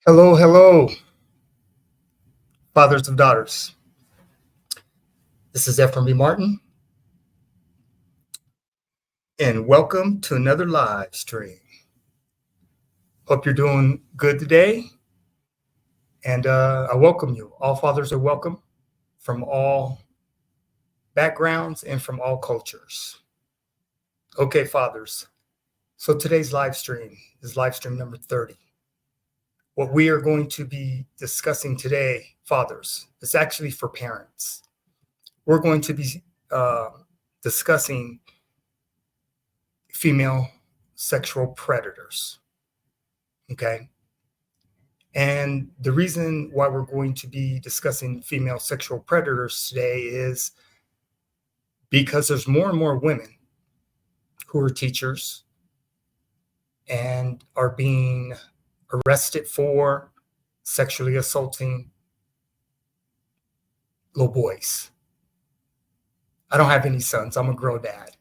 Hello, hello, fathers of daughters. This is Ephraim B. Martin, and welcome to another live stream. Hope you're doing good today, and I welcome you. All fathers are welcome from all backgrounds and from all cultures. Okay, fathers. So today's live stream is live stream number 30. What we are going to be discussing today, fathers, is actually for parents. We're going to be discussing female sexual predators. Okay. And the reason why we're going to be discussing female sexual predators today is because there's more and more women who are teachers and are being arrested for sexually assaulting little boys. I don't have any sons. I'm a girl dad.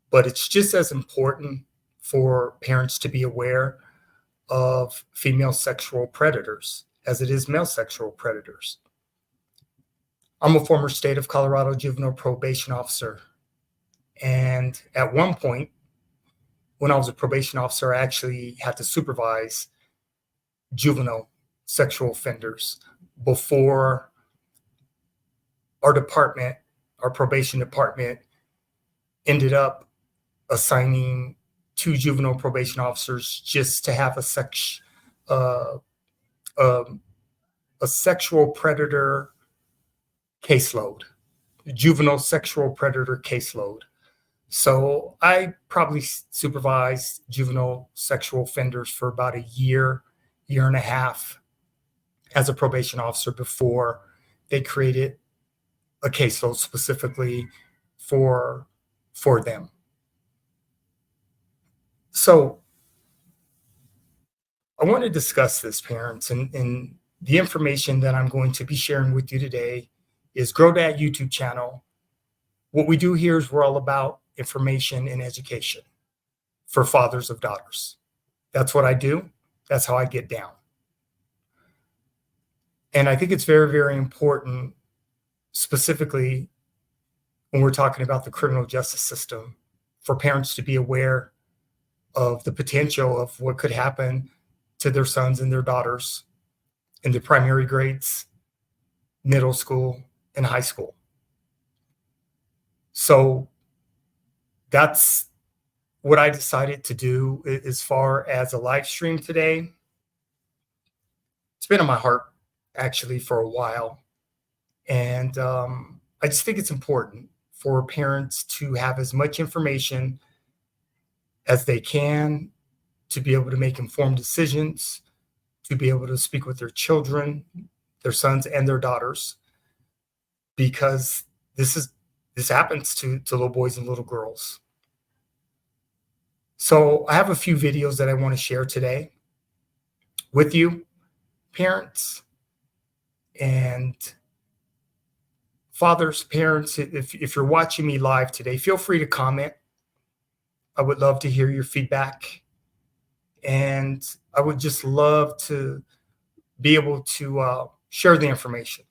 But it's just as important for parents to be aware of female sexual predators as it is male sexual predators. I'm a former state of Colorado juvenile probation officer. And at one point, when I was a probation officer, I actually had to supervise juvenile sexual offenders before our probation department, ended up assigning 2 juvenile probation officers just to have a sexual predator caseload, juvenile sexual predator caseload. So I probably supervised juvenile sexual offenders for about a year and a half as a probation officer before they created a caseload specifically for them. So I want to discuss this, parents, and the information that I'm going to be sharing with you today is Grow Dad YouTube channel. What we do here is we're all about information and education for fathers of daughters. That's what I do. That's how I get down. And I think it's very, very important, specifically when we're talking about the criminal justice system, for parents to be aware of the potential of what could happen to their sons and their daughters in the primary grades, middle school, and high school. So that's what I decided to do as far as a live stream today. It's been on my heart actually for a while. And I just think it's important for parents to have as much information as they can to be able to make informed decisions, to be able to speak with their children, their sons and their daughters, because this happens to little boys and little girls. So I have a few videos that I want to share today with you, parents and fathers, parents. If you're watching me live today, feel free to comment. I would love to hear your feedback. And I would just love to be able to share the information.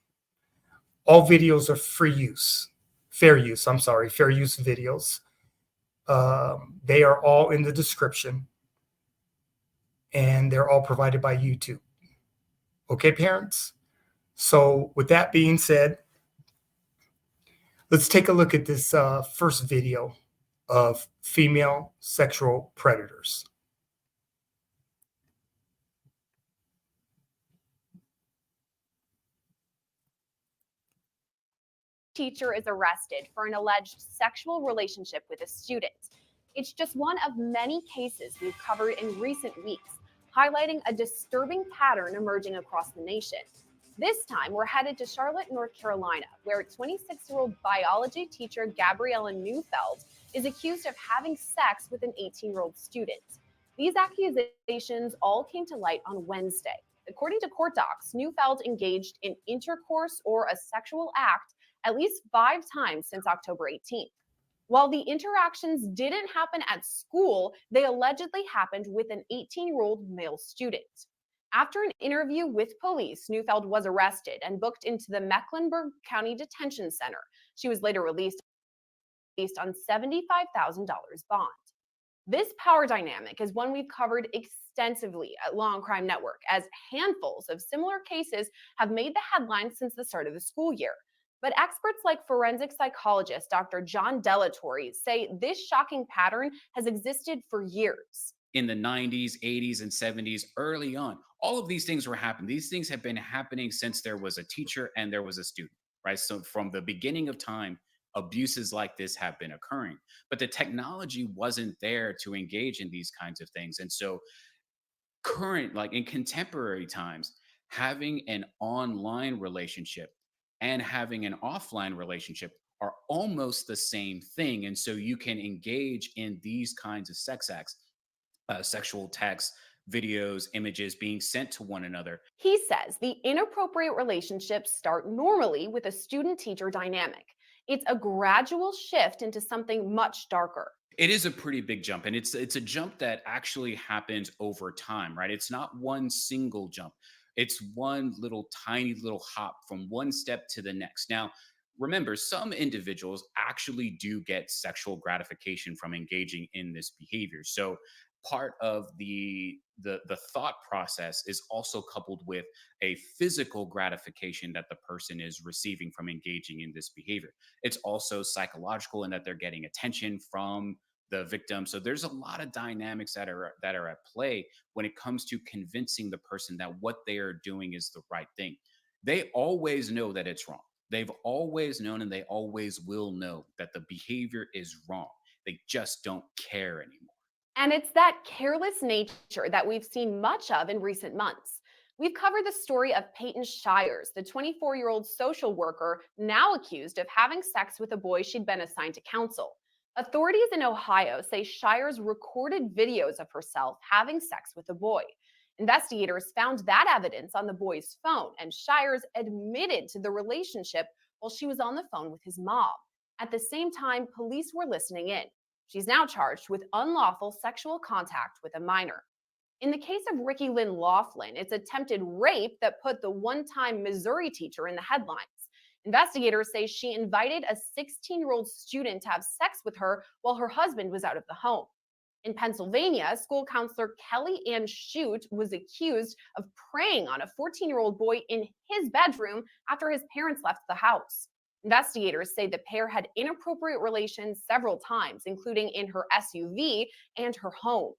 All videos are fair use videos. They are all in the description, and they're all provided by YouTube. Okay, parents? So with that being said, let's take a look at this first video of female sexual predators. Teacher is arrested for an alleged sexual relationship with a student. It's just one of many cases we've covered in recent weeks, highlighting a disturbing pattern emerging across the nation. This time, we're headed to Charlotte, North Carolina, where 26-year-old biology teacher Gabriella Neufeld is accused of having sex with an 18-year-old student. These accusations all came to light on Wednesday. According to court docs, Neufeld engaged in intercourse or a sexual act at least 5 times since October 18th. While the interactions didn't happen at school, they allegedly happened with an 18-year-old male student. After an interview with police, Neufeld was arrested and booked into the Mecklenburg County Detention Center. She was later released on $75,000 bond. This power dynamic is one we've covered extensively at Law and Crime Network, as handfuls of similar cases have made the headlines since the start of the school year. But experts like forensic psychologist Dr. John Delatorre say this shocking pattern has existed for years. In the 90s, 80s, and 70s, early on, all of these things were happening. These things have been happening since there was a teacher and there was a student, right? So from the beginning of time, abuses like this have been occurring. But the technology wasn't there to engage in these kinds of things. And so current, like in contemporary times, having an online relationship and having an offline relationship are almost the same thing. And so you can engage in these kinds of sex acts, sexual texts, videos, images being sent to one another. He says the inappropriate relationships start normally with a student teacher dynamic. It's a gradual shift into something much darker. It is a pretty big jump, and it's a jump that actually happens over time, right? It's not one single jump. It's one little tiny little hop from one step to the next. Now, remember, some individuals actually do get sexual gratification from engaging in this behavior. So part of the thought process is also coupled with a physical gratification that the person is receiving from engaging in this behavior. It's also psychological in that they're getting attention from the victim. So there's a lot of dynamics that are at play when it comes to convincing the person that what they are doing is the right thing. They always know that it's wrong. They've always known and they always will know that the behavior is wrong. They just don't care anymore. And it's that careless nature that we've seen much of in recent months. We've covered the story of Peyton Shires, the 24-year-old social worker now accused of having sex with a boy she'd been assigned to counsel. Authorities in Ohio say Shires recorded videos of herself having sex with a boy. Investigators found that evidence on the boy's phone, and Shires admitted to the relationship while she was on the phone with his mom. At the same time, police were listening in. She's now charged with unlawful sexual contact with a minor. In the case of Ricky Lynn Laughlin, it's attempted rape that put the one-time Missouri teacher in the headlines. Investigators say she invited a 16-year-old student to have sex with her while her husband was out of the home. In Pennsylvania, school counselor Kelly Ann Shute was accused of preying on a 14-year-old boy in his bedroom after his parents left the house. Investigators say the pair had inappropriate relations several times, including in her SUV and her home.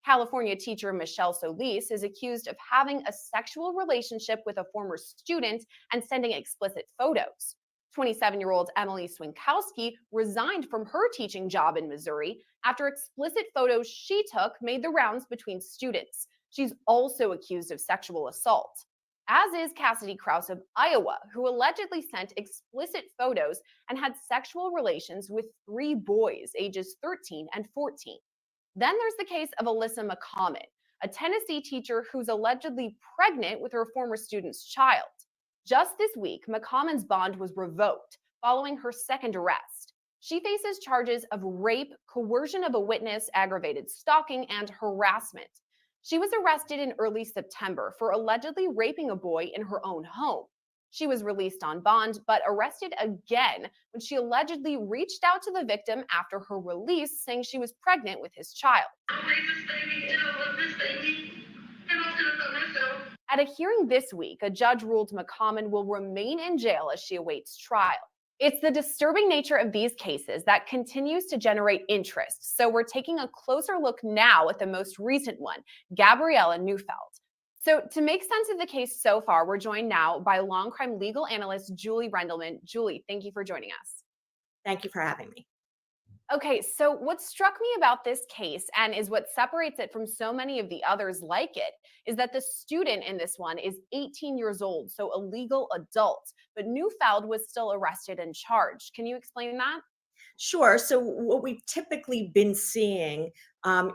California teacher Michelle Solis is accused of having a sexual relationship with a former student and sending explicit photos. 27-year-old Emily Swinkowski resigned from her teaching job in Missouri after explicit photos she took made the rounds between students. She's also accused of sexual assault, as is Cassidy Krause of Iowa, who allegedly sent explicit photos and had sexual relations with 3 boys ages 13 and 14. Then there's the case of Alyssa McCommon, a Tennessee teacher who's allegedly pregnant with her former student's child. Just this week, McCommon's bond was revoked following her second arrest. She faces charges of rape, coercion of a witness, aggravated stalking, and harassment. She was arrested in early September for allegedly raping a boy in her own home. She was released on bond, but arrested again when she allegedly reached out to the victim after her release, saying she was pregnant with his child. At a hearing this week, a judge ruled McCommon will remain in jail as she awaits trial. It's the disturbing nature of these cases that continues to generate interest, so we're taking a closer look now at the most recent one, Gabriella Neufeld. So to make sense of the case so far, we're joined now by law and crime legal analyst Julie Rendelman. Julie, thank you for joining us. Thank you for having me. Okay, so what struck me about this case, and is what separates it from so many of the others like it, is that the student in this one is 18 years old, so a legal adult, but Neufeld was still arrested and charged. Can you explain that? Sure. So what we've typically been seeing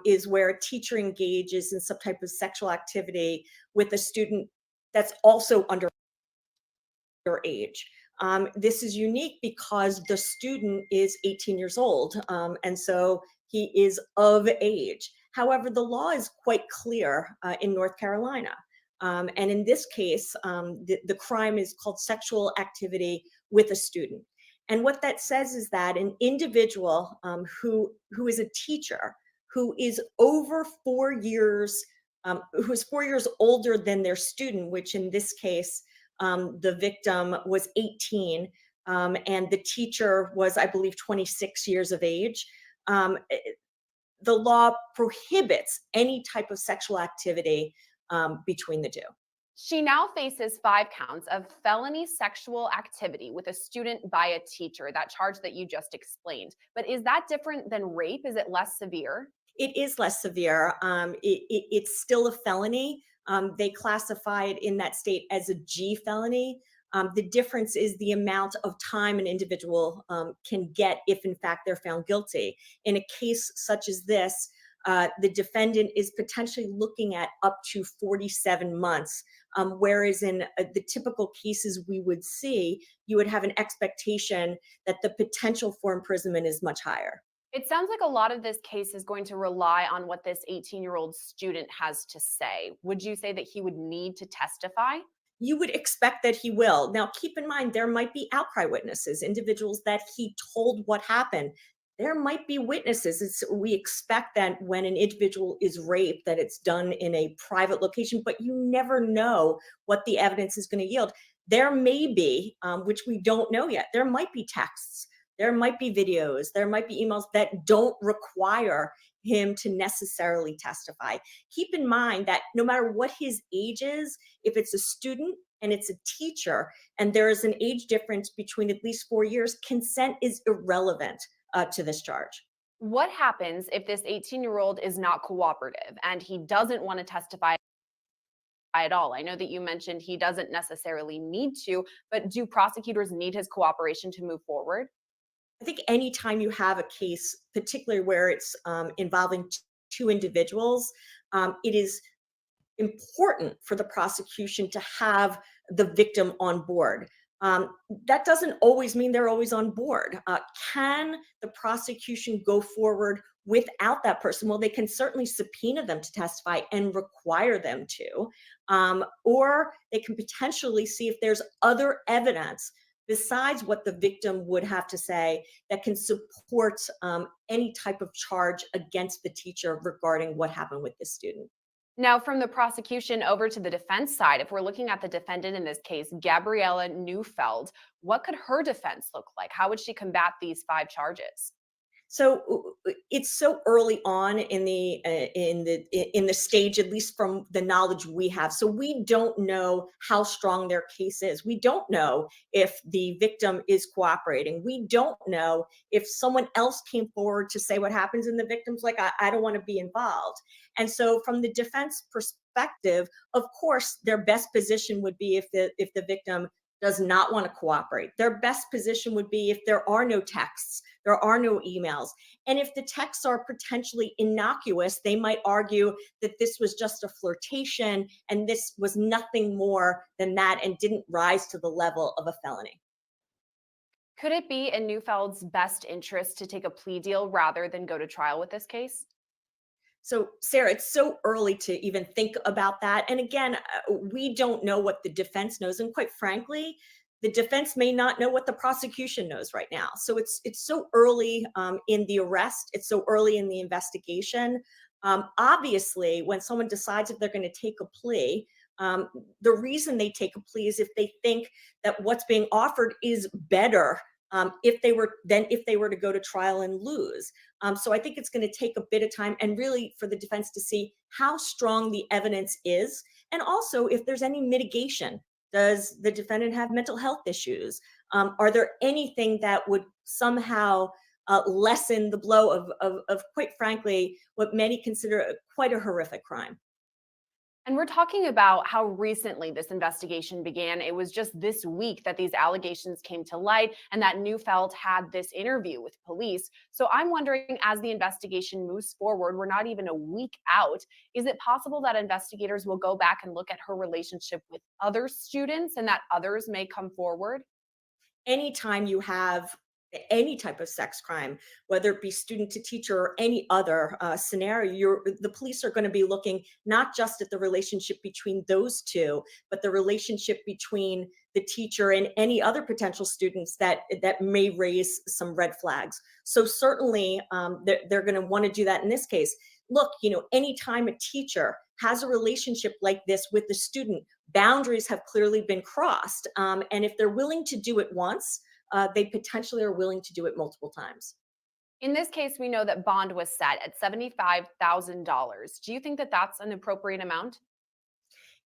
is where a teacher engages in some type of sexual activity with a student that's also underage. This is unique because the student is 18 years old, and so he is of age. However, the law is quite clear in North Carolina. And in this case, the crime is called sexual activity with a student. And what that says is that an individual who is a teacher who is over 4 years, who is 4 years older than their student, which in this case, the victim was 18, and the teacher was, I believe, 26 years of age. Um, the law prohibits any type of sexual activity between the two. She now faces 5 counts of felony sexual activity with a student by a teacher, that charge that you just explained. But is that different than rape? Is it less severe? It is less severe. It's still a felony. They classify it in that state as a G felony. The difference is the amount of time an individual can get if, in fact, they're found guilty. In a case such as this, the defendant is potentially looking at up to 47 months, whereas in the typical cases we would see, you would have an expectation that the potential for imprisonment is much higher. It sounds like a lot of this case is going to rely on what this 18-year-old student has to say. Would you say that he would need to testify? You would expect that he will. Now, keep in mind, there might be outcry witnesses, individuals that he told what happened. There might be witnesses. We expect that when an individual is raped, that it's done in a private location, but you never know what the evidence is going to yield. There may be, which we don't know yet, there might be texts, there might be videos, there might be emails that don't require him to necessarily testify. Keep in mind that no matter what his age is, if it's a student and it's a teacher, and there is an age difference between at least 4 years, consent is irrelevant to this charge. What happens if this 18-year-old is not cooperative and he doesn't want to testify at all? I know that you mentioned he doesn't necessarily need to, but do prosecutors need his cooperation to move forward? I think anytime you have a case, particularly where it's involving two individuals, it is important for the prosecution to have the victim on board. That doesn't always mean they're always on board. Can the prosecution go forward without that person? Well, they can certainly subpoena them to testify and require them to, or they can potentially see if there's other evidence besides what the victim would have to say that can support any type of charge against the teacher regarding what happened with this student. Now, from the prosecution over to the defense side, if we're looking at the defendant in this case, Gabriella Neufeld, what could her defense look like? How would she combat these 5 charges? So it's so early on in the stage, at least from the knowledge we have. So we don't know how strong their case is. We don't know if the victim is cooperating. We don't know if someone else came forward to say what happens, and the victim's like, I don't want to be involved. And so, from the defense perspective, of course, their best position would be if the victim does not want to cooperate. Their best position would be if there are no texts, there are no emails. And if the texts are potentially innocuous, they might argue that this was just a flirtation and this was nothing more than that and didn't rise to the level of a felony. Could it be in Neufeld's best interest to take a plea deal rather than go to trial with this case? So, Sarah, it's so early to even think about that. And again, we don't know what the defense knows. And quite frankly, the defense may not know what the prosecution knows right now. So it's so early in the arrest. It's so early in the investigation. Obviously, when someone decides if they're going to take a plea, the reason they take a plea is if they think that what's being offered is better if they were to go to trial and lose. So I think it's going to take a bit of time, and really for the defense to see how strong the evidence is, and also if there's any mitigation. Does the defendant have mental health issues? Are there anything that would somehow lessen the blow of, quite frankly, what many consider quite a horrific crime? And we're talking about how recently this investigation began. It was just this week that these allegations came to light and that Neufeld had this interview with police. So I'm wondering, as the investigation moves forward, we're not even a week out. Is it possible that investigators will go back and look at her relationship with other students and that others may come forward? Anytime you have any type of sex crime, whether it be student to teacher or any other scenario, the police are going to be looking not just at the relationship between those two, but the relationship between the teacher and any other potential students that may raise some red flags. So certainly they're going to want to do that in this case. Look, anytime a teacher has a relationship like this with the student, boundaries have clearly been crossed. And if they're willing to do it once, they potentially are willing to do it multiple times. In this case, we know that bond was set at $75,000. Do you think that that's an appropriate amount?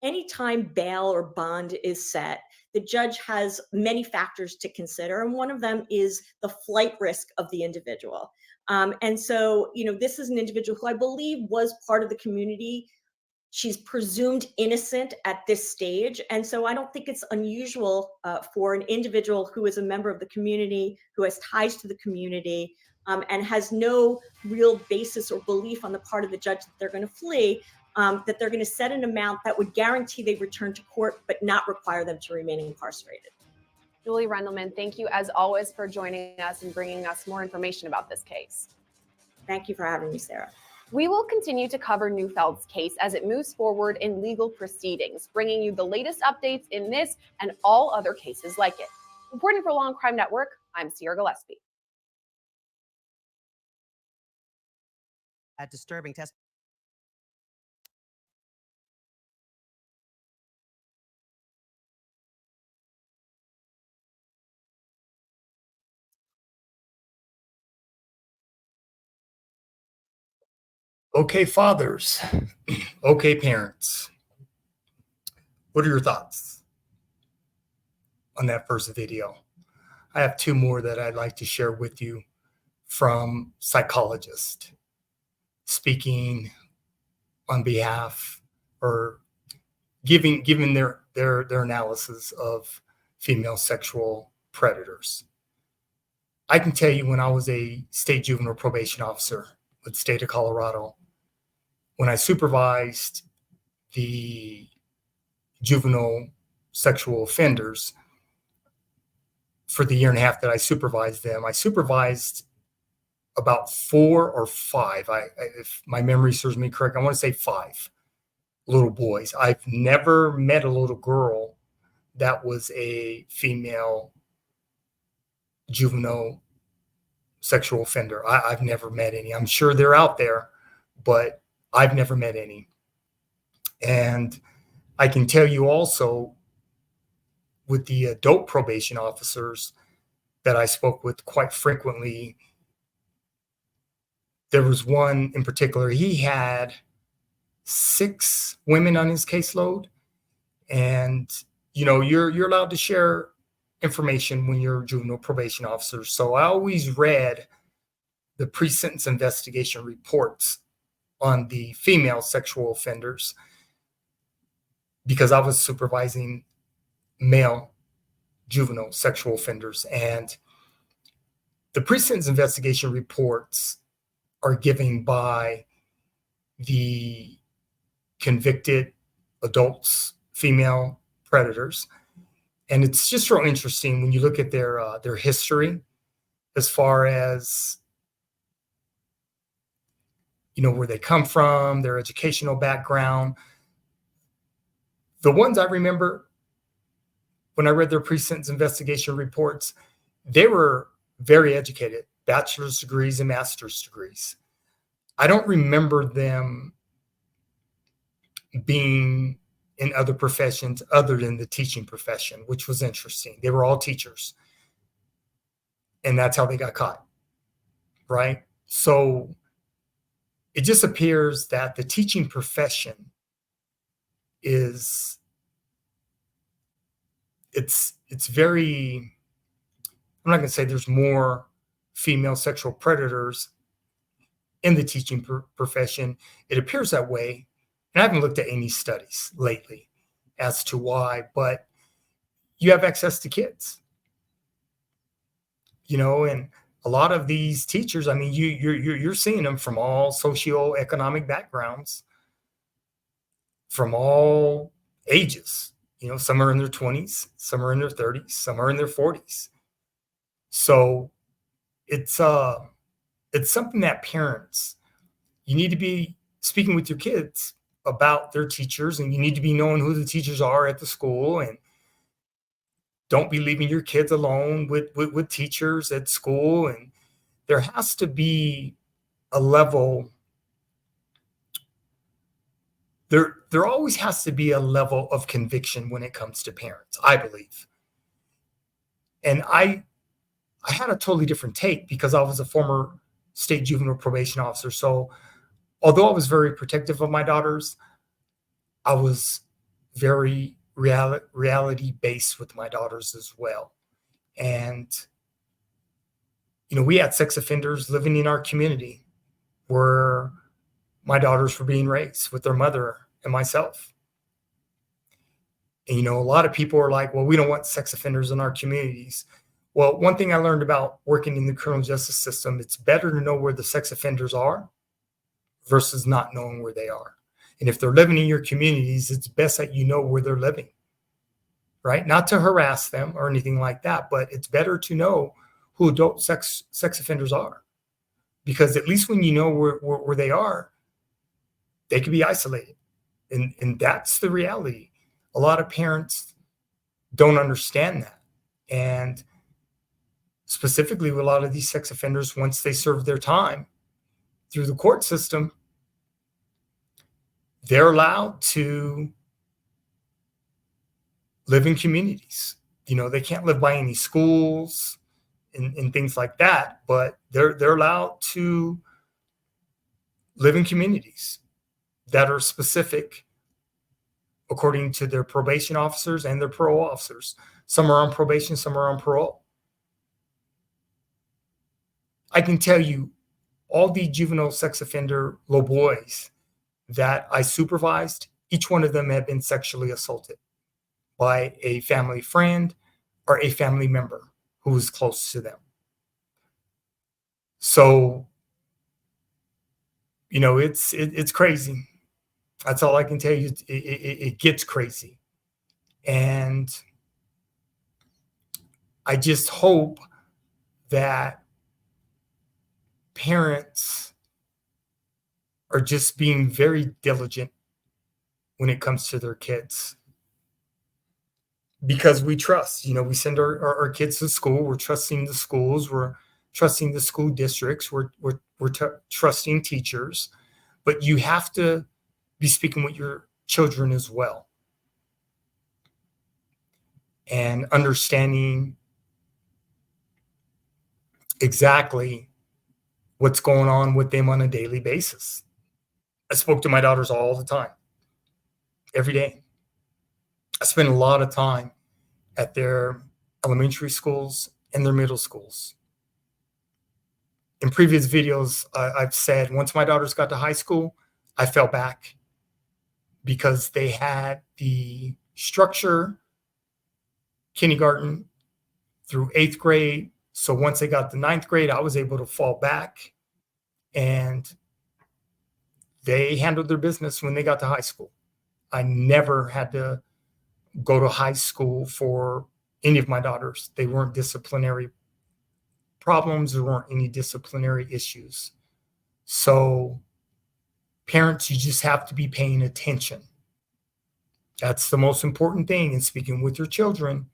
Anytime bail or bond is set, the judge has many factors to consider, and one of them is the flight risk of the individual. And so, this is an individual who I believe was part of the community. She's presumed innocent at this stage. And so I don't think it's unusual for an individual who is a member of the community, who has ties to the community, and has no real basis or belief on the part of the judge that they're going to flee, that they're going to set an amount that would guarantee they return to court, but not require them to remain incarcerated. Julie Rendelman, thank you as always for joining us and bringing us more information about this case. Thank you for having me, Sarah. We will continue to cover Neufeld's case as it moves forward in legal proceedings, bringing you the latest updates in this and all other cases like it. Reporting for Law and Crime Network, I'm Sierra Gillespie. A disturbing test. Okay, fathers. Okay, parents. What are your thoughts on that first video? I have two more that I'd like to share with you from psychologists speaking on behalf or giving their analysis of female sexual predators. I can tell you when I was a state juvenile probation officer with the state of Colorado, when I supervised the juvenile sexual offenders for the year and a half that I supervised them, I supervised about 4 or 5, if my memory serves me correct, I want to say 5 little boys. I've never met a little girl that was a female juvenile sexual offender. I've never met any. I'm sure they're out there, but I've never met any. And I can tell you also, with the adult probation officers that I spoke with quite frequently, there was one in particular. He had 6 women on his caseload, and you're allowed to share information when you're a juvenile probation officer. So I always read the pre-sentence investigation reports on the female sexual offenders because I was supervising male juvenile sexual offenders, and the pre-sentence investigation reports are given by the convicted adults, female predators. And it's just real interesting when you look at their history as far as, where they come from, their educational background. The ones I remember when I read their pre-sentence investigation reports, they were very educated, bachelor's degrees and master's degrees. I don't remember them being in other professions other than the teaching profession, which was interesting. They were all teachers. And that's how they got caught, right? So it just appears that the teaching profession is, it's very, I'm not going to say there's more female sexual predators in the teaching profession. It appears that way. And I haven't looked at any studies lately as to why, but you have access to kids, and a lot of these teachers, I mean, you're seeing them from all socioeconomic backgrounds, from all ages. Some are in their 20s, some are in their 30s, some are in their 40s. So it's something that parents, you need to be speaking with your kids about their teachers, and you need to be knowing who the teachers are at the school, and don't be leaving your kids alone with teachers at school. And there has to be a level, there always has to be a level of conviction when it comes to parents, I believe. And I had a totally different take because I was a former state juvenile probation officer. So although I was very protective of my daughters, I was very reality based with my daughters as well. And, we had sex offenders living in our community where my daughters were being raised with their mother and myself. And, a lot of people are like, well, we don't want sex offenders in our communities. Well, one thing I learned about working in the criminal justice system, it's better to know where the sex offenders are versus not knowing where they are. And if they're living in your communities, it's best that you know where they're living, right? Not to harass them or anything like that, but it's better to know who adult sex offenders are, because at least when you know where they are, they can be isolated. And that's the reality. A lot of parents don't understand that. And specifically with a lot of these sex offenders, once they serve their time through the court system, they're allowed to live in communities. They can't live by any schools and things like that, but they're allowed to live in communities that are specific according to their probation officers and their parole officers. Some are on probation, some are on parole. I can tell you, all the juvenile sex offender little boys that I supervised, each one of them had been sexually assaulted by a family friend or a family member who was close to them. So, it's crazy. That's all I can tell you. It gets crazy. And I just hope that parents are just being very diligent when it comes to their kids, because we trust. We send our kids to school. We're trusting the schools. We're trusting the school districts. We're trusting teachers. But you have to be speaking with your children as well and understanding exactly what's going on with them on a daily basis. I spoke to my daughters all the time, every day. I spent a lot of time at their elementary schools and their middle schools. In previous videos, I've said once my daughters got to high school, I fell back because they had the structure, kindergarten through 8th grade. So once they got to 9th grade, I was able to fall back, and they handled their business when they got to high school. I never had to go to high school for any of my daughters. They weren't disciplinary problems. There weren't any disciplinary issues. So parents, you just have to be paying attention. That's the most important thing in speaking with your children.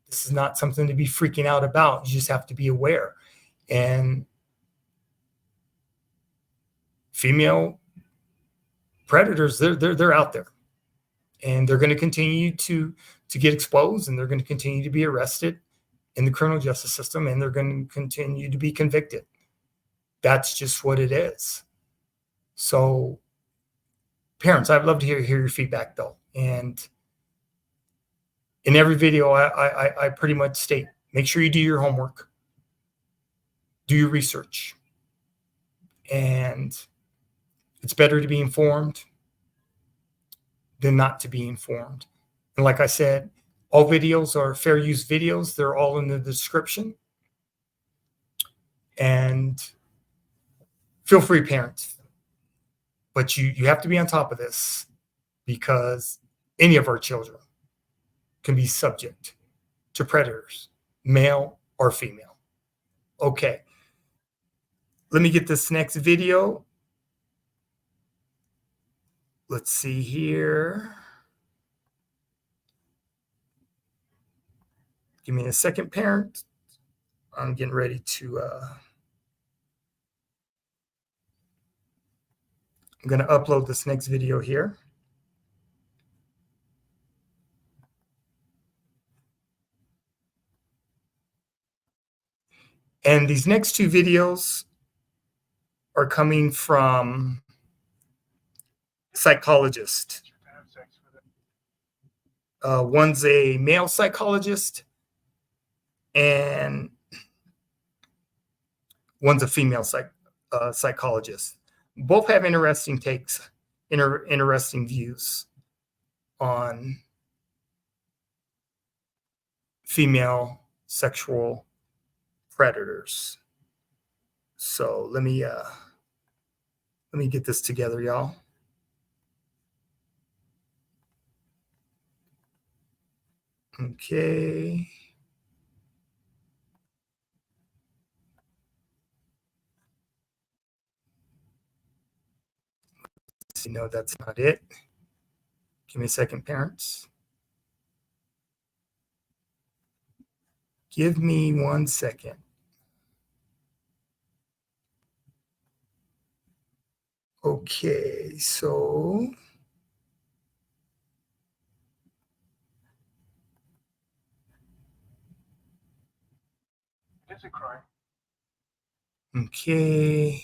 This is not something to be freaking out about. You just have to be aware. And female predators, they're out there, and they're going to continue to get exposed, and they're going to continue to be arrested in the criminal justice system, and they're going to continue to be convicted. That's just what it is. So parents, I'd love to hear your feedback though. And in every video, I pretty much state, make sure you do your homework, do your research. And it's better to be informed than not to be informed. And like I said, all videos are fair use videos. They're all in the description. And feel free, parents. But you have to be on top of this, because any of our children can be subject to predators, male or female. Okay. Let me get this next video. Let's see here. Give me a second, parent. I'm getting ready to, I'm going to upload this next video here. And these next two videos are coming from psychologists. One's a male psychologist and one's a female psychologist. Both have interesting takes, interesting views on female sexual predators. So let me get this together, y'all. Okay. No, that's not it. Give me a second, parents. Give me 1 second. Okay, so it's a crime. Okay.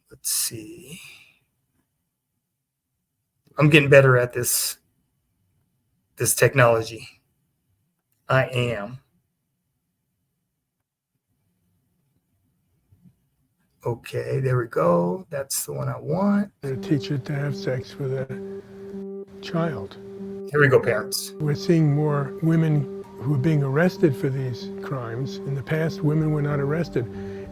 Let's see. I'm getting better at this technology. I am. Okay, there we go. That's the one I want. A teacher to have sex with a child. Here we go, parents. We're seeing more women who are being arrested for these crimes. In the past, women were not arrested.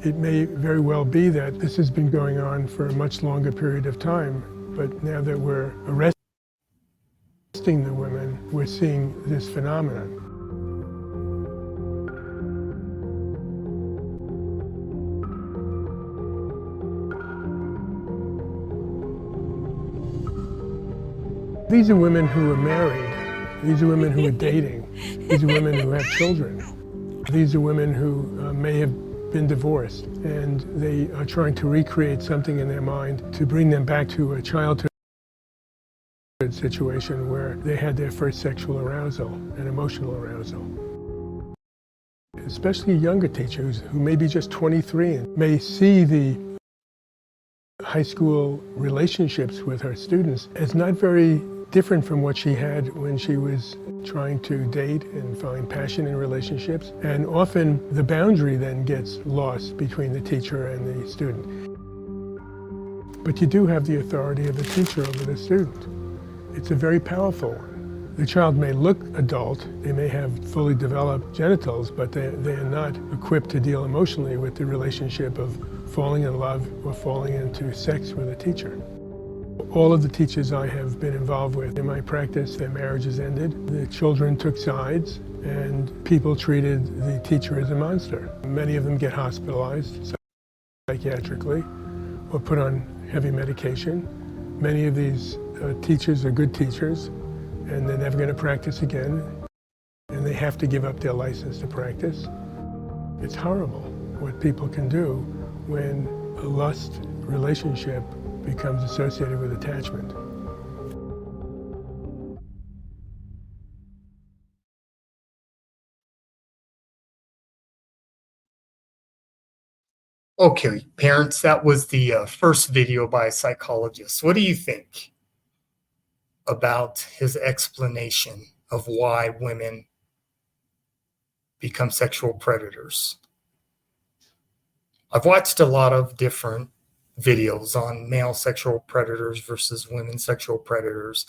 It may very well be that this has been going on for a much longer period of time, but now that we're arresting the women, we're seeing this phenomenon. These are women who are married. These are women who are dating. These are women who have children. These are women who may have been divorced, and they are trying to recreate something in their mind to bring them back to a childhood situation where they had their first sexual arousal and emotional arousal. Especially younger teachers who may be just 23 and may see the high school relationships with her students as not very different from what she had when she was trying to date and find passion in relationships. And often the boundary then gets lost between the teacher and the student. But you do have the authority of the teacher over the student. It's a very powerful one. The child may look adult, they may have fully developed genitals, but they are not equipped to deal emotionally with the relationship of falling in love or falling into sex with a teacher. All of the teachers I have been involved with in my practice, their marriages ended. The children took sides, and people treated the teacher as a monster. Many of them get hospitalized psychiatrically or put on heavy medication. Many of these teachers are good teachers, and they're never going to practice again, and they have to give up their license to practice. It's horrible what people can do when a lust relationship becomes associated with attachment. Okay, parents, that was the first video by a psychologist. What do you think about his explanation of why women become sexual predators? I've watched a lot of different videos on male sexual predators versus women sexual predators,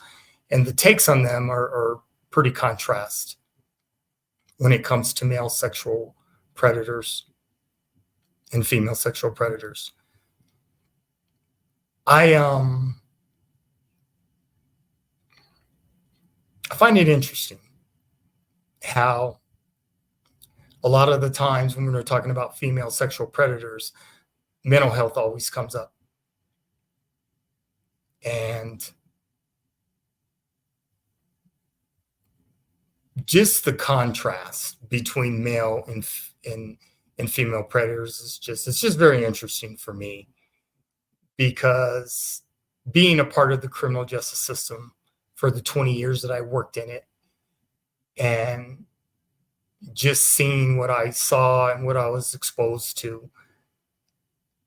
and the takes on them are pretty contrast when it comes to male sexual predators and female sexual predators. I find it interesting how a lot of the times when we're talking about female sexual predators, mental health always comes up. And just the contrast between male and female predators is just very interesting for me, because being a part of the criminal justice system for the 20 years that I worked in it, and just seeing what I saw and what I was exposed to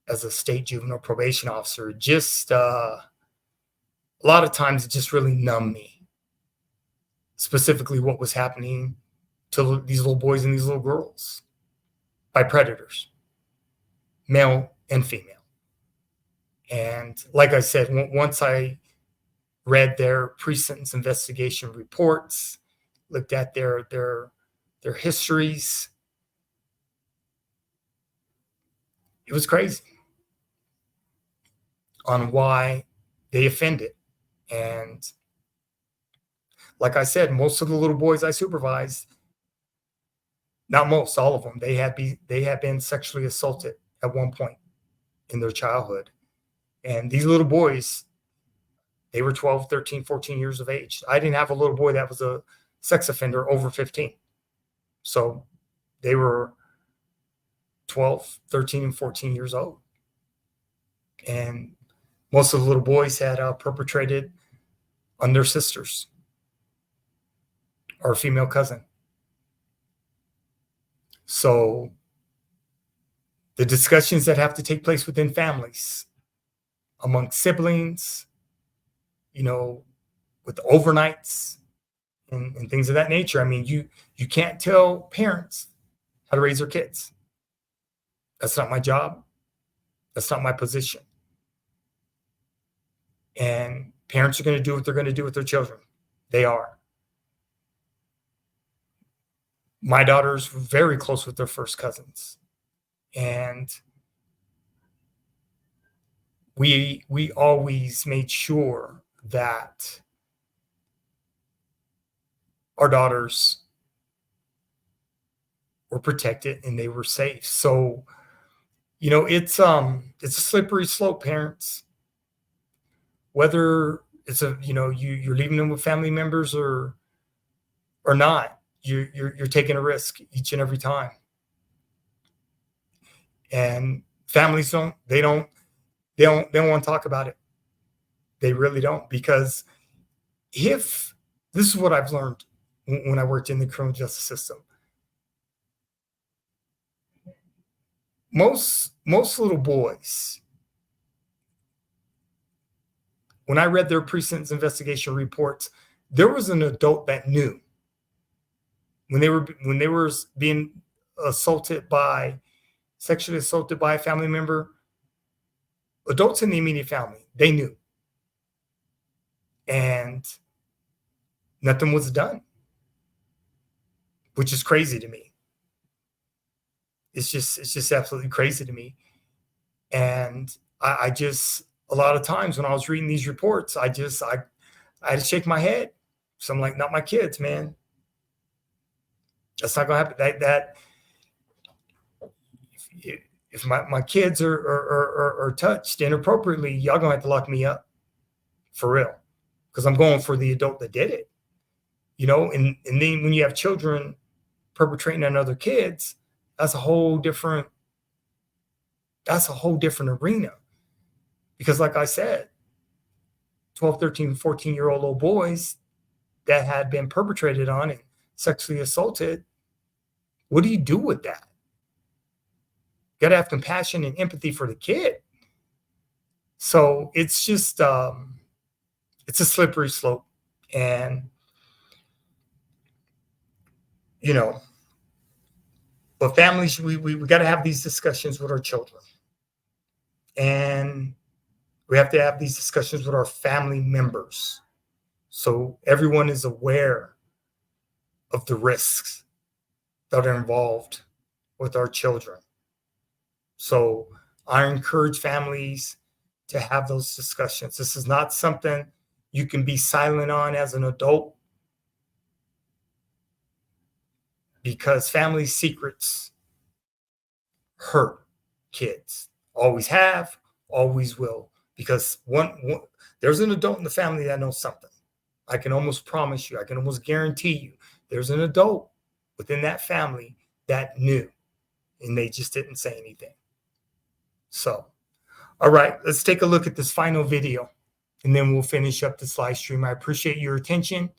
as a state juvenile probation officer, just a lot of times it just really numbed me, specifically what was happening to these little boys and these little girls by predators, male and female. And like I said, once I read their pre-sentence investigation reports, looked at their histories, it was crazy on why they offended. And like I said, most of the little boys I supervised, not most, all of them, they had been sexually assaulted at one point in their childhood. And these little boys, they were 12, 13, 14 years of age. I didn't have a little boy that was a sex offender over 15. So they were 12, 13, and 14 years old. And most of the little boys had perpetrated on their sisters or a female cousin. So the discussions that have to take place within families, among siblings, with overnights and things of that nature. I mean, you can't tell parents how to raise their kids. That's not my job. That's not my position. And parents are going to do what they're going to do with their children. They are. My daughters were very close with their first cousins. And we always made sure that our daughters were protected and they were safe. So, it's a slippery slope, parents. Whether it's you're leaving them with family members or not, you're taking a risk each and every time. And families don't want to talk about it. They really don't, because if this is what I've learned when I worked in the criminal justice system, most little boys, when I read their pre-sentence investigation reports, there was an adult that knew when they were being sexually assaulted by a family member. Adults in the immediate family, they knew, and nothing was done, which is crazy to me. It's just absolutely crazy to me. And I just, a lot of times when I was reading these reports, I had to shake my head. So I'm like, not my kids, man. That's not gonna happen. If my kids are touched inappropriately, y'all gonna have to lock me up for real, because I'm going for the adult that did it. And then when you have children perpetrating on other kids, that's a whole different arena. Because like I said, 12, 13, 14-year-old little boys that had been perpetrated on and sexually assaulted, what do you do with that? You got to have compassion and empathy for the kid. So it's just, it's a slippery slope. And, but families, we got to have these discussions with our children. And we have to have these discussions with our family members, so everyone is aware of the risks that are involved with our children. So I encourage families to have those discussions. This is not something you can be silent on as an adult. because family secrets hurt kids. Always have, always will. Because there's an adult in the family that knows something. I can almost promise you, I can almost guarantee you, there's an adult within that family that knew, and they just didn't say anything. So, all right, let's take a look at this final video, and then we'll finish up this live stream. I appreciate your attention,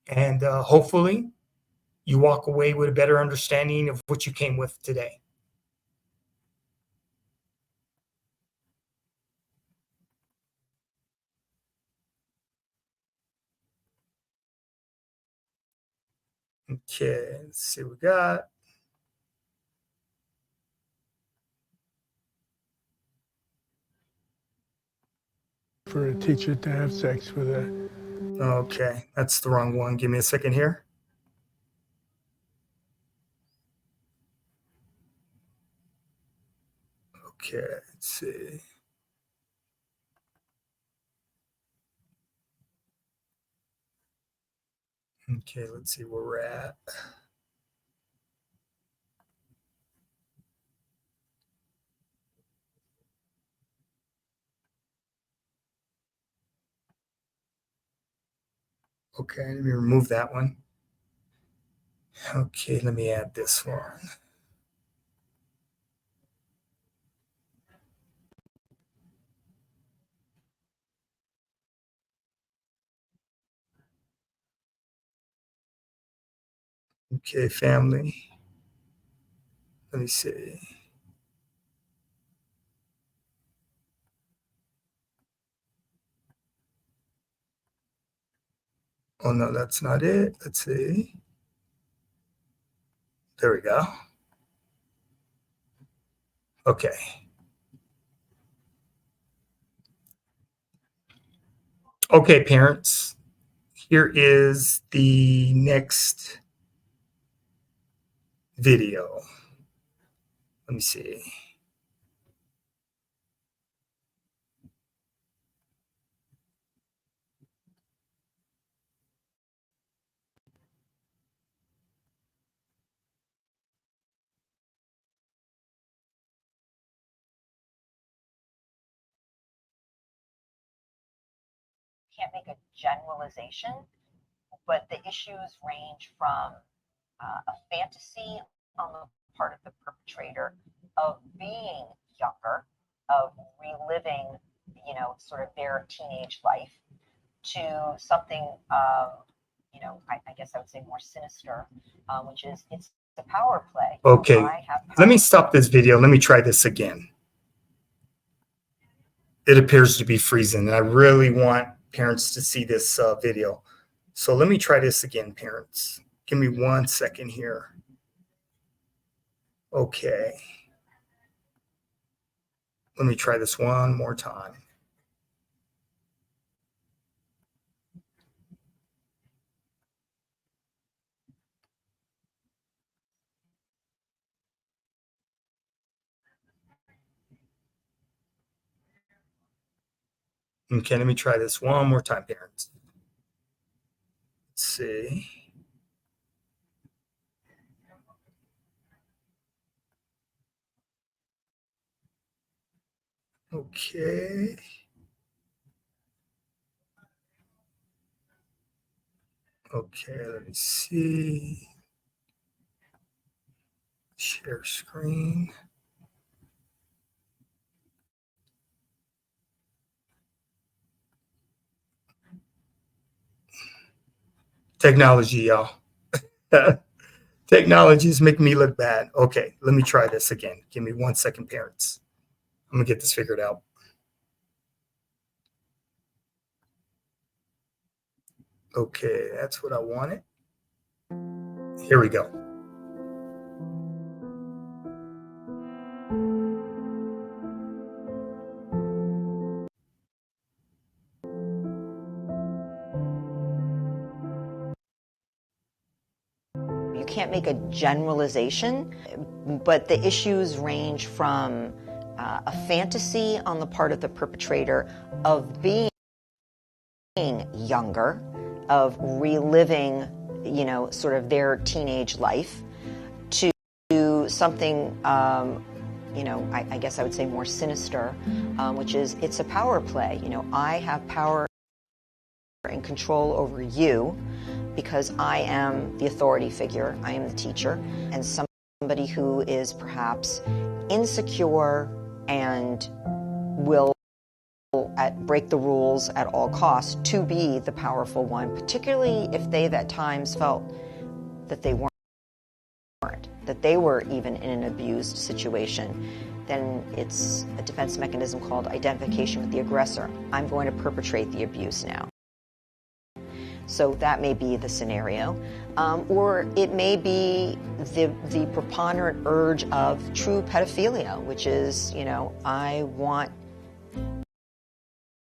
and hopefully you walk away with a better understanding of what you came with today. Okay, let's see what we got. For a teacher to have sex with a... Okay, that's the wrong one. Give me a second here. Okay, let's see. Okay, let's see where we're at. Okay, let me remove that one. Okay, let me add this one. Okay, family. Let me see. Oh, no, that's not it. Let's see. There we go. Okay. Okay, parents. Here is the next video. Let me see. Can't make a generalization, but the issues range from a fantasy on the part of the perpetrator of being younger, of reliving, sort of their teenage life, to something, I guess I would say more sinister, which is it's the power play. Okay, I have power. let me stop this video. Let me try this again. It appears to be freezing, and I really want parents to see this video. So let me try this again, parents. Give me 1 second here. Okay. Let me try this one more time. Okay, let me try this one more time, parents. Let's see. Okay. Okay, let me see. Share screen. Technology, y'all. Technology is making me look bad. Okay, let me try this again. Give me 1 second, parents. I'm gonna get this figured out. Okay, that's what I wanted. Here we go. You can't make a generalization, but the issues range from a fantasy on the part of the perpetrator of being younger, of reliving, sort of their teenage life, something, I guess I would say more sinister, which is it's a power play. I have power and control over you because I am the authority figure, I am the teacher, and somebody who is perhaps insecure and will break the rules at all costs to be the powerful one, particularly if they've at times felt that they weren't, that they were even in an abused situation. Then it's a defense mechanism called identification with the aggressor. I'm going to perpetrate the abuse now. So that may be the scenario. Or it may be the preponderant urge of true pedophilia, which is, I want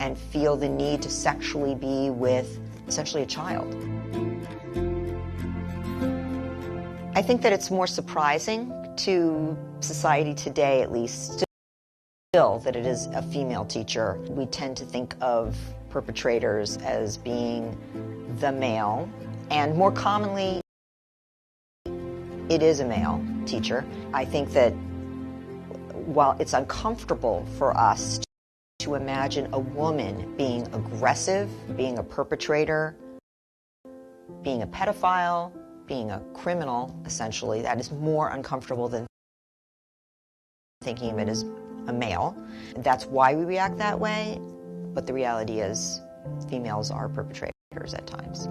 and feel the need to sexually be with essentially a child. I think that it's more surprising to society today, at least, still, that it is a female teacher. We tend to think of perpetrators as being the male, and more commonly, it is a male teacher. I think that while it's uncomfortable for us to imagine a woman being aggressive, being a perpetrator, being a pedophile, being a criminal, essentially, that is more uncomfortable than thinking of it as a male. That's why we react that way, but the reality is females are perpetrators at times.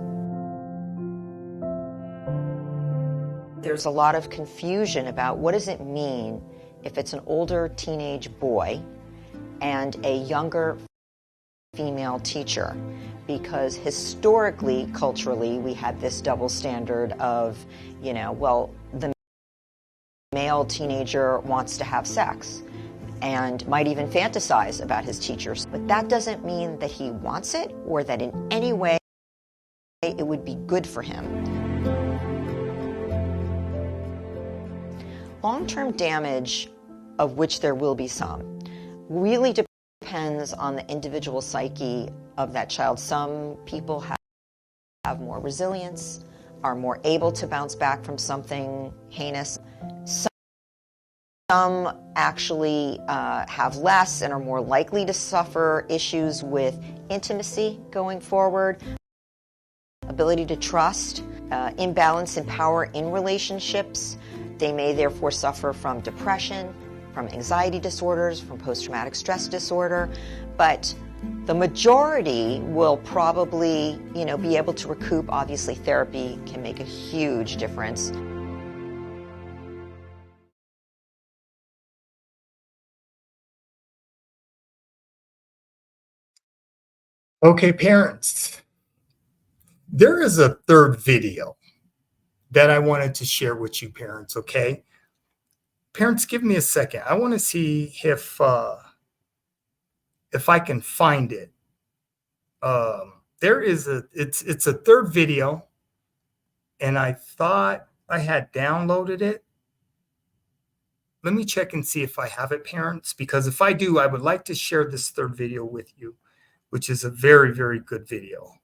There's a lot of confusion about what does it mean if it's an older teenage boy and a younger female teacher, because historically, culturally, we had this double standard of, the male teenager wants to have sex and might even fantasize about his teachers, but that doesn't mean that he wants it or that in any way it would be good for him. Long-term damage, of which there will be some, really depends on the individual psyche of that child. Some people have more resilience, are more able to bounce back from something heinous. Some actually have less and are more likely to suffer issues with intimacy going forward, ability to trust, imbalance in power in relationships. They may therefore suffer from depression, from anxiety disorders, from post-traumatic stress disorder, but the majority will probably, be able to recoup. Obviously, therapy can make a huge difference. Okay, parents, there is a third video that I wanted to share with you, parents, okay? Parents, give me a second. I want to see if I can find it. It's a third video, and I thought I had downloaded it. Let me check and see if I have it, parents, because if I do, I would like to share this third video with you, which is a very, very good video.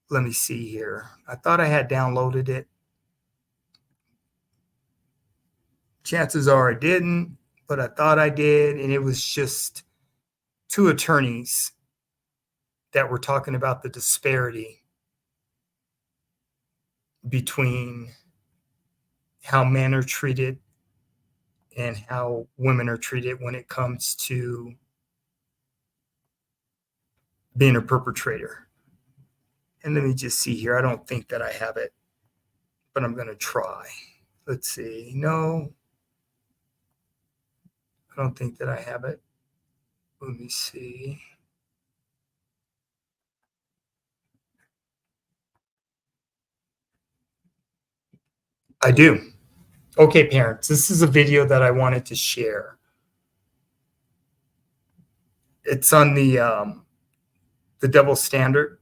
Let me see here. I thought I had downloaded it. Chances are I didn't, but I thought I did, and it was just two attorneys that were talking about the disparity between how men are treated and how women are treated when it comes to being a perpetrator. And let me just see here. I don't think that I have it, but I'm going to try. Let's see. No, I don't think that I have it. Let me see. I do. Okay, parents, this is a video that I wanted to share. It's on the double standard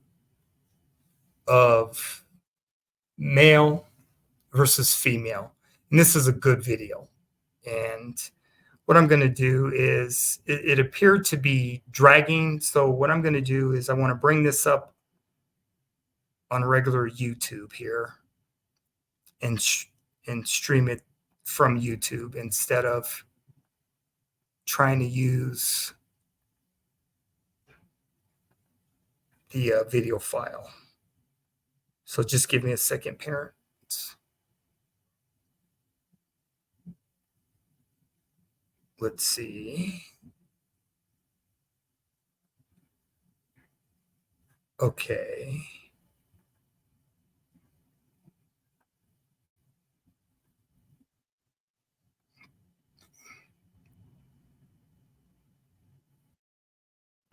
of male versus female. And this is a good video. And what I'm going to do is, it appeared to be dragging. So what I'm going to do is I want to bring this up on regular YouTube here and stream it from YouTube instead of trying to use the video file. So just give me a second, parents. Let's see. Okay.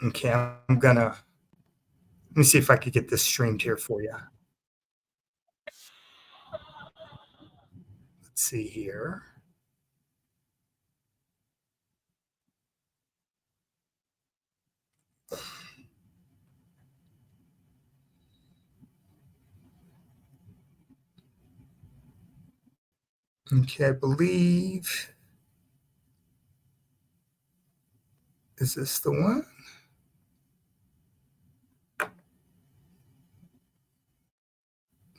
Okay, I'm gonna, let me see if I could get this streamed here for you. Let's see here. Okay, I believe, is this the one?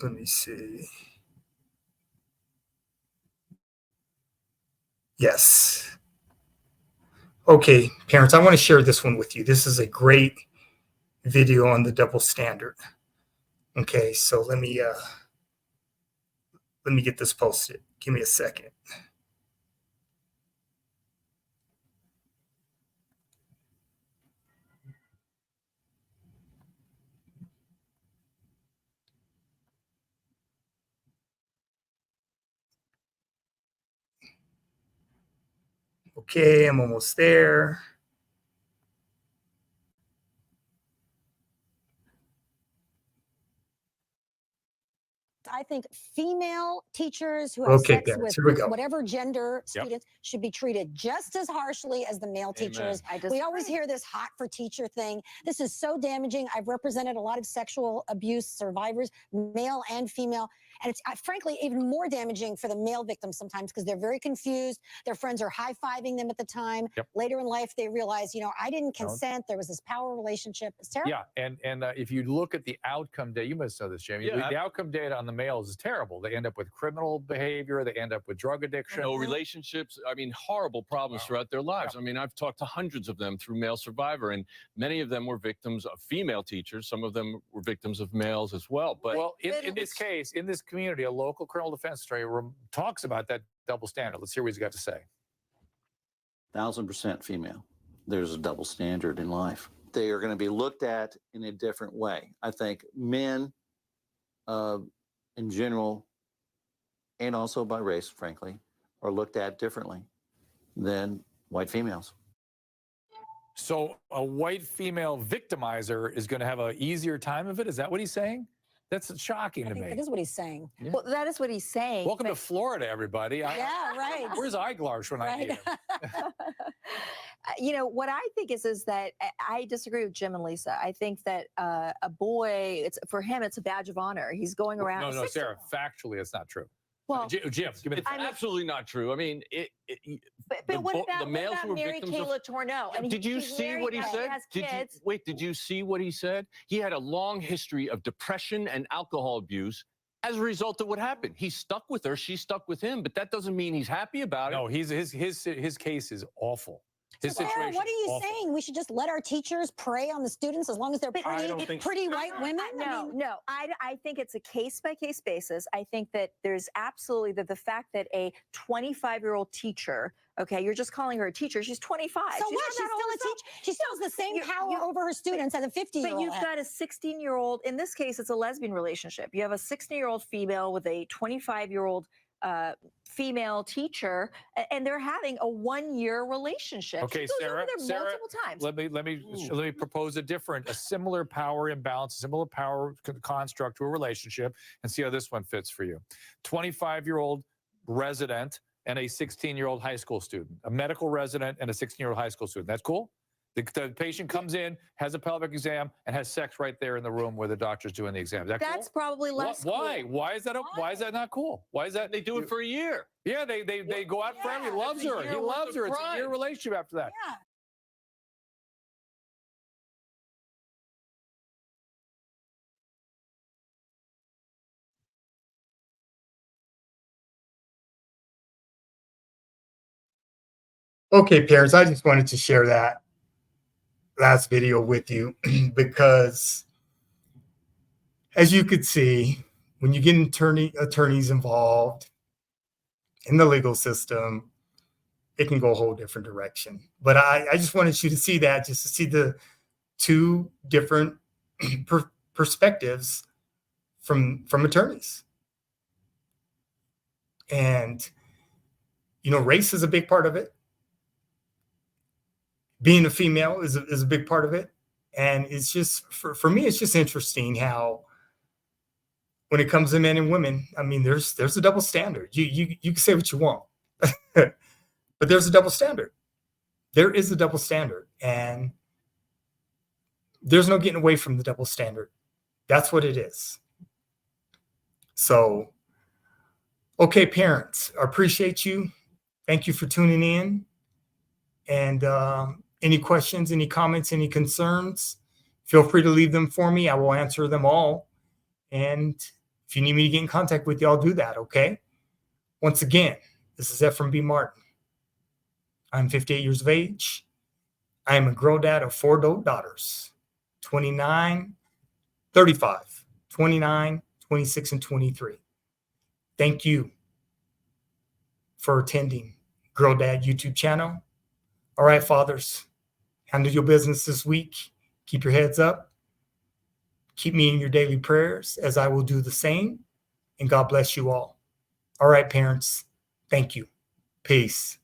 Let me see. Yes. Okay, parents, I want to share this one with you. This is a great video on the double standard. Okay, so let me get this posted. Give me a second. Okay, I'm almost there. I think female teachers who have Okay, sex parents, with here we go. whatever gender students should be treated just as harshly as the male teachers. We always hear this hot for teacher thing. This is so damaging. I've represented a lot of sexual abuse survivors, male and female. And it's frankly even more damaging for the male victims sometimes because they're very confused. Their friends are high-fiving them at the time. Later in life, they realize, you know, I didn't consent. There was this power relationship. It's terrible. Yeah, and if you look at the outcome data, you must know this, Jamie. Yeah. The outcome data on the males is terrible. They end up with criminal behavior. They end up with drug addiction. No relationships. I mean, horrible problems throughout their lives. I mean, I've talked to hundreds of them through Male Survivor, and many of them were victims of female teachers. Some of them were victims of males as well. But well, in this case, in this community, a local criminal defense attorney talks about that double standard. Let's hear what he's got to say. 1000% female. There's a double standard in life. They are going to be looked at in a different way. I think men, in general, and also by race, frankly, are looked at differently than white females. So a white female victimizer is going to have an easier time of it? Is that what he's saying? That's shocking to me. That is what he's saying. Yeah. Well, that is what he's saying. Welcome to Florida, everybody. Yeah, right. Where's Eiglarsh when I need him? You know, what I think is that I disagree with Jim and Lisa. I think that a boy, for him, it's a badge of honor. He's going around. No, Sarah, factually, it's not true. Well, Jim, give me it's absolutely not true. I mean, but what about, the males what who were about Mary victims Kayla of, Tornell? And did you he's see married what he now, said? has Did kids. did you see what he said? He had a long history of depression and alcohol abuse as a result of what happened. He stuck with her, she stuck with him, but that doesn't mean he's happy about it. No, his case is awful. His Sarah, situation what are you is awful. saying? We should just let our teachers prey on the students as long as they're pretty white women? No. I think it's a case-by-case basis. I think that there's absolutely the fact that a 25-year-old teacher, okay, you're just calling her a teacher. She's 25. So what? She's still a teacher. She still has the same power over her students as a 50-year-old. But you've got a 16-year-old. In this case, it's a lesbian relationship. You have a 16-year-old female with a 25-year-old female teacher, and they're having a 1-year relationship. Okay, she goes Sarah, over there multiple times. Let me propose a similar power imbalance, a similar power construct to a relationship, and see how this one fits for you. 25-year-old resident and a 16-year-old high school student, a medical resident and a 16-year-old high school student. That's cool? The patient comes in, has a pelvic exam, and has sex right there in the room where the doctor's doing the exam. Is that That's cool? probably less Why? cool. Why is that? Why is that not cool? Why is that? They do it for a year. Yeah, they go out forever. He loves her. He loves her. It's a year relationship after that. Yeah. Okay, parents, I just wanted to share that last video with you because, as you could see, when you get attorneys involved in the legal system, it can go a whole different direction. But I just wanted you to see that, just to see the two different perspectives from attorneys. And, you know, race is a big part of it. Being a female is a big part of it. And it's just, for me, it's just interesting how, when it comes to men and women, I mean, there's a double standard. You can say what you want, but there's a double standard. There is a double standard, and there's no getting away from the double standard. That's what it is. So, okay, parents, I appreciate you. Thank you for tuning in. And any questions, any comments, any concerns, feel free to leave them for me. I will answer them all. And if you need me to get in contact with you, I'll do that, okay? Once again, this is Ephraim B. Martin. I'm 58 years of age. I am a girl dad of 4 adult daughters, 29, 35, 29, 26, and 23. Thank you for attending Girl Dad YouTube channel. All right, fathers, handle your business this week. Keep your heads up. Keep me in your daily prayers as I will do the same. And God bless you all. All right, parents, thank you. Peace.